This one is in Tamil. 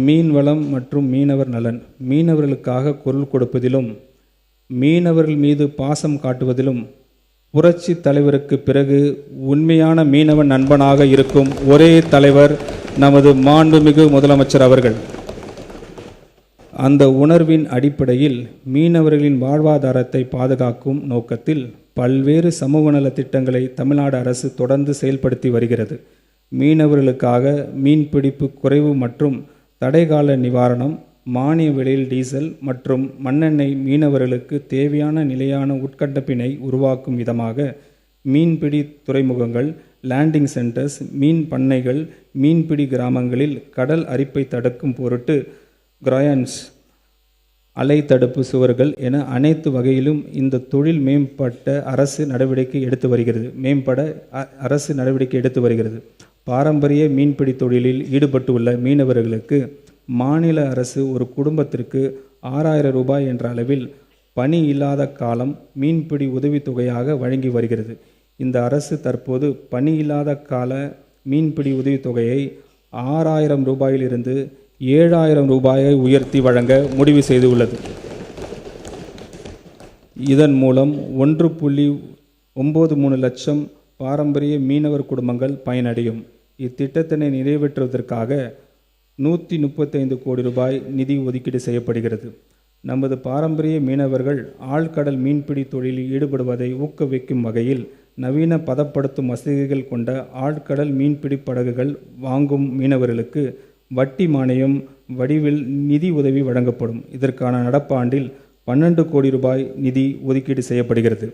மீன்வளம் மற்றும் மீனவர் நலன். மீனவர்களுக்காக குரல் கொடுப்பதிலும் மீனவர்கள் மீது பாசம் காட்டுவதிலும் புரட்சி தலைவருக்கு பிறகு உண்மையான மீனவ நண்பனாக இருக்கும் ஒரே தலைவர் நமது மாண்புமிகு முதலமைச்சர் அவர்கள். அந்த உணர்வின் அடிப்படையில் மீனவர்களின் வாழ்வாதாரத்தை பாதுகாக்கும் நோக்கத்தில் பல்வேறு சமூக நல திட்டங்களை தமிழ்நாடு அரசு தொடர்ந்து செயல்படுத்தி வருகிறது. மீனவர்களுக்காக மீன்பிடிப்பு குறைவு மற்றும் தடைகால நிவாரணம், மானிய விலையில் டீசல் மற்றும் மண்ணெண்ணெய், மீனவர்களுக்கு தேவையான நிலையான உட்கட்டமைப்பினை உருவாக்கும் விதமாக மீன்பிடி துறைமுகங்கள், லேண்டிங் சென்டர்ஸ், மீன் பண்ணைகள், மீன்பிடி கிராமங்களில் கடல் அரிப்பை தடுக்கும் பொருட்டு கிராயன்ஸ், அலை தடுப்பு சுவர்கள் என அனைத்து வகையிலும் இந்த தொழில் மேம்பட அரசு நடவடிக்கை எடுத்து வருகிறது. பாரம்பரிய மீன்பிடி தொழிலில் ஈடுபட்டுள்ள மீனவர்களுக்கு மாநில அரசு ஒரு குடும்பத்திற்கு 6000 ரூபாய் என்ற அளவில் பணி இல்லாத காலம் மீன்பிடி உதவித்தொகையாக வழங்கி வருகிறது. இந்த அரசு தற்போது பணி இல்லாத கால மீன்பிடி உதவித்தொகையை 6000 ரூபாயிலிருந்து 7000 ரூபாயை உயர்த்தி வழங்க முடிவு செய்துள்ளது. இதன் மூலம் 1.93 லட்சம் பாரம்பரிய மீனவர் குடும்பங்கள் பயனடையும். இத்திட்டத்தினை நிறைவேற்றுவதற்காக 135 கோடி ரூபாய் நிதி ஒதுக்கீடு செய்யப்படுகிறது. நமது பாரம்பரிய மீனவர்கள் ஆழ்கடல் மீன்பிடி தொழிலில் ஈடுபடுவதை ஊக்குவிக்கும் வகையில் நவீன பதப்படுத்தும் வசதிகள் கொண்ட ஆழ்கடல் மீன்பிடி படகுகள் வாங்கும் மீனவர்களுக்கு வட்டி மானியம் வடிவில் நிதி உதவி வழங்கப்படும். இதற்கான நடப்பாண்டில் 12 கோடி ரூபாய் நிதி ஒதுக்கீடு செய்யப்படுகிறது.